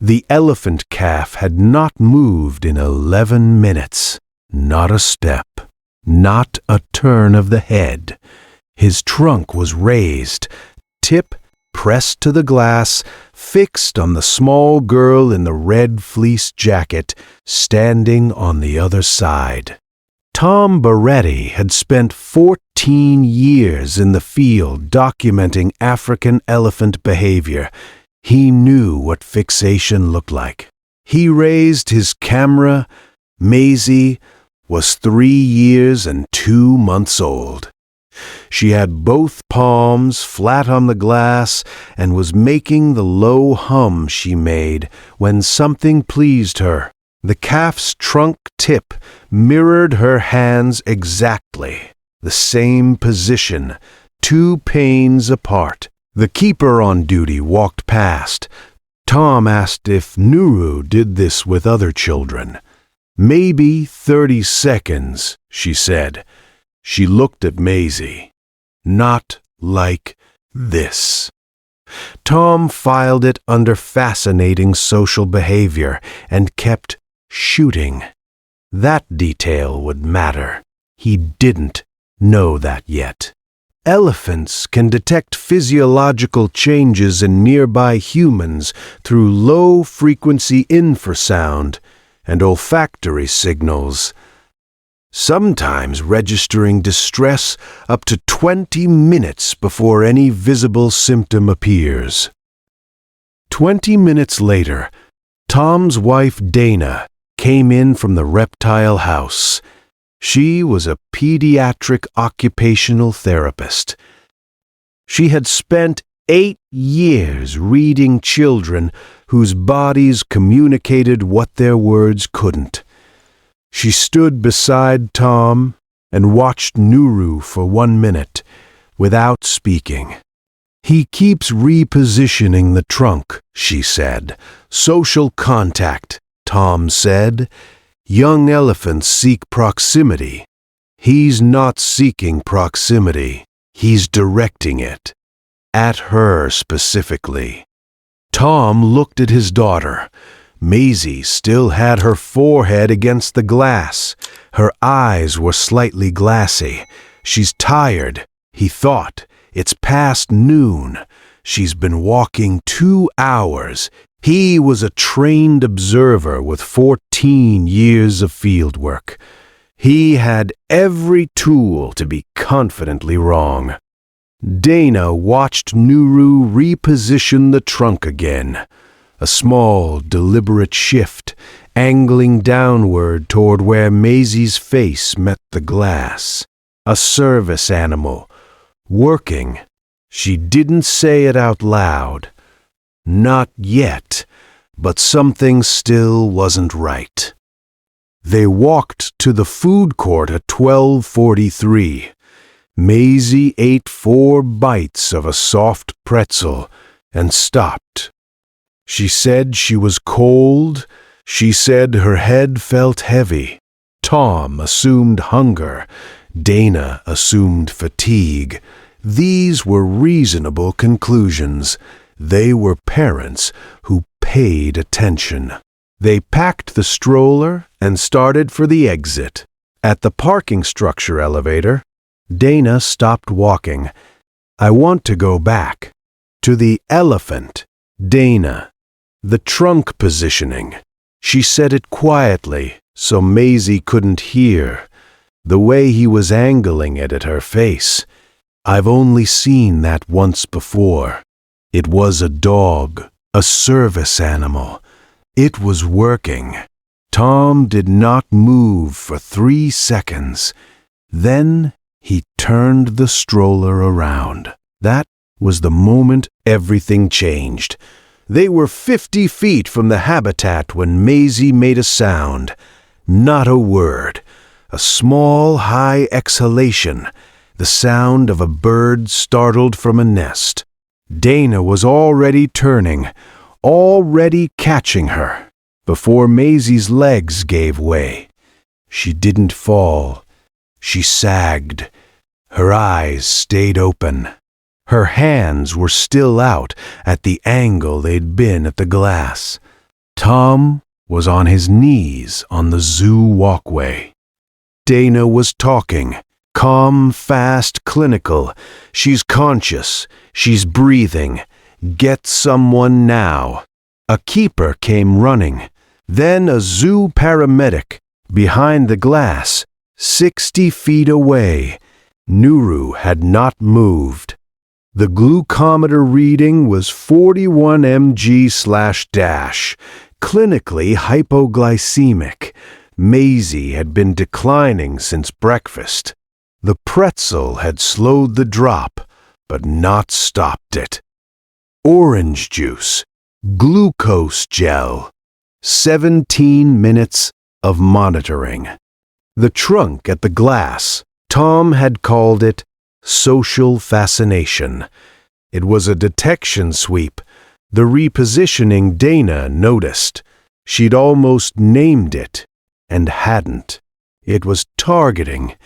The elephant calf had not moved in 11 minutes. Not a step, not a turn of the head. His trunk was raised, tip pressed to the glass, fixed on the small girl in the red fleece jacket, standing on the other side. Tom Baretti had spent 14 years in the field documenting African elephant behavior. He knew what fixation looked like. He raised his camera. Maisie was 3 years and 2 months old. She had both palms flat on the glass and was making the low hum she made when something pleased her. The calf's trunk tip mirrored her hands exactly, the same position, 2 panes apart. The keeper on duty walked past. Tom asked if Nuru did this with other children. "Maybe 30 seconds," she said. She looked at Maisie. "Not like this." Tom filed it under fascinating social behavior and kept shooting. That detail would matter. He didn't know that yet. Elephants can detect physiological changes in nearby humans through low-frequency infrasound and olfactory signals, sometimes registering distress up to 20 minutes before any visible symptom appears. 20 minutes later, Tom's wife Dana came in from the reptile house. She was a pediatric occupational therapist. She had spent 8 years reading children whose bodies communicated what their words couldn't. She stood beside Tom and watched Nuru for 1 minute, without speaking. "He keeps repositioning the trunk," she said. "Social contact," Tom said. "Young elephants seek proximity. He's not seeking proximity. He's directing it. At her specifically." Tom looked at his daughter. Maisie still had her forehead against the glass. Her eyes were slightly glassy. "She's tired," he thought. "It's past noon. She's been walking 2 hours. He was a trained observer with 14 years of field work. He had every tool to be confidently wrong. Dana watched Nuru reposition the trunk again. A small, deliberate shift, angling downward toward where Maisie's face met the glass. A service animal. Working. She didn't say it out loud. Not yet, but something still wasn't right. They walked to the food court at 12:43. Maisie ate 4 bites of a soft pretzel and stopped. She said she was cold. She said her head felt heavy. Tom assumed hunger. Dana assumed fatigue. These were reasonable conclusions. They were parents who paid attention. They packed the stroller and started for the exit. At the parking structure elevator, Dana stopped walking. "I want to go back." To the elephant, Dana. The trunk positioning. She said it quietly, so Maisie couldn't hear. The way he was angling it at her face. "I've only seen that once before. It was a dog, a service animal. It was working." Tom did not move for 3 seconds. Then he turned the stroller around. That was the moment everything changed. They were 50 feet from the habitat when Maisie made a sound. Not a word. A small, high exhalation. The sound of a bird startled from a nest. Dana was already turning, already catching her, before Maisie's legs gave way. She didn't fall. She sagged. Her eyes stayed open. Her hands were still out at the angle they'd been at the glass. Tom was on his knees on the zoo walkway. Dana was talking, calm, fast, clinical. She's conscious. She's breathing. Get someone now. A keeper came running. Then a zoo paramedic. Behind the glass, 60 feet away, Nuru had not moved. The glucometer reading was 41 mg/dash, clinically hypoglycemic. Maisie had been declining since breakfast. The pretzel had slowed the drop, but not stopped it. Orange juice, glucose gel, 17 minutes of monitoring. The trunk at the glass, Tom had called it social fascination. It was a detection sweep, the repositioning Dana noticed. She'd almost named it, and hadn't. It was targeting,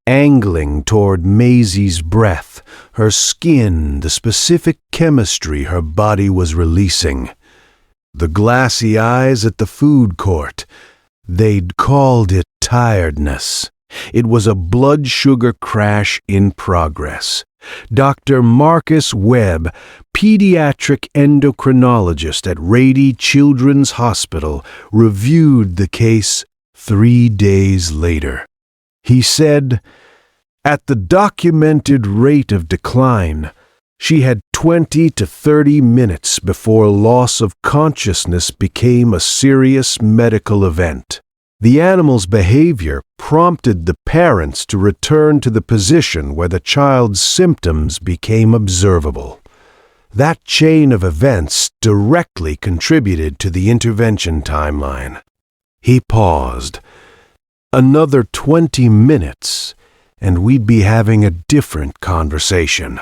angling toward Maisie's breath, her skin, the specific chemistry her body was releasing. The glassy eyes at the food court, they'd called it tiredness. It was a blood sugar crash in progress. Dr. Marcus Webb, pediatric endocrinologist at Rady Children's Hospital, reviewed the case 3 days later. He said, "At the documented rate of decline, she had 20 to 30 minutes before loss of consciousness became a serious medical event. The animal's behavior prompted the parents to return to the position where the child's symptoms became observable. That chain of events directly contributed to the intervention timeline." He paused. Another 20 minutes, and we'd be having a different conversation.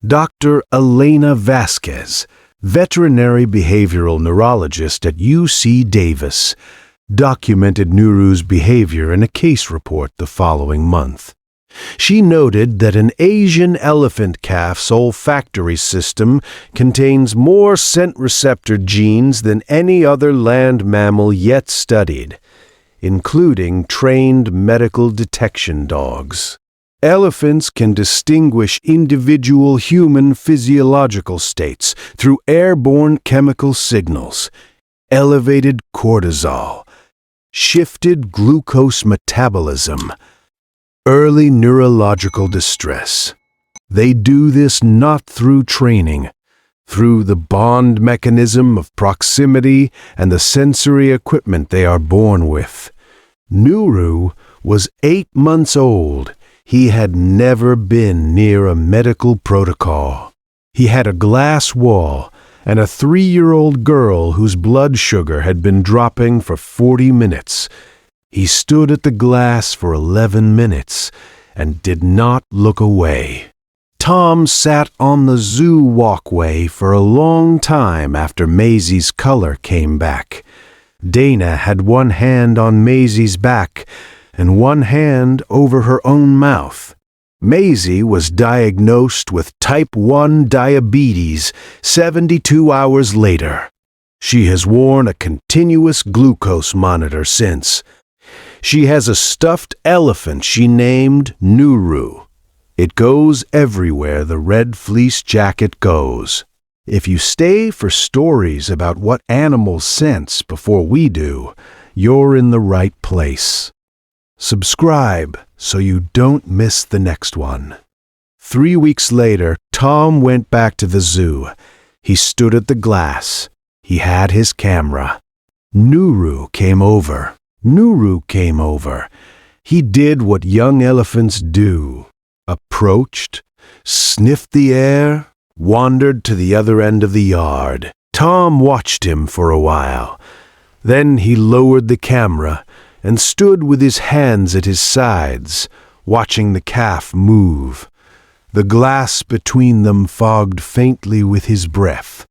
Dr. Elena Vasquez, veterinary behavioral neurologist at UC Davis, documented Nuru's behavior in a case report the following month. She noted that an Asian elephant calf's olfactory system contains more scent receptor genes than any other land mammal yet studied, including trained medical detection dogs. Elephants can distinguish individual human physiological states through airborne chemical signals, elevated cortisol, shifted glucose metabolism, early neurological distress. They do this not through training, through the bond mechanism of proximity and the sensory equipment they are born with. Nuru was 8 months old. He had never been near a medical protocol. He had a glass wall and a 3-year-old girl whose blood sugar had been dropping for 40 minutes. He stood at the glass for 11 minutes and did not look away. Tom sat on the zoo walkway for a long time after Maisie's color came back. Dana had one hand on Maisie's back and one hand over her own mouth. Maisie was diagnosed with type 1 diabetes 72 hours later. She has worn a continuous glucose monitor since. She has a stuffed elephant she named Nuru. It goes everywhere the red fleece jacket goes. If you stay for stories about what animals sense before we do, you're in the right place. Subscribe so you don't miss the next one. 3 weeks later, Tom went back to the zoo. He stood at the glass. He had his camera. Nuru came over. He did what young elephants do. Approached, sniffed the air, wandered to the other end of the yard. Tom watched him for a while. Then he lowered the camera and stood with his hands at his sides, watching the calf move. The glass between them fogged faintly with his breath.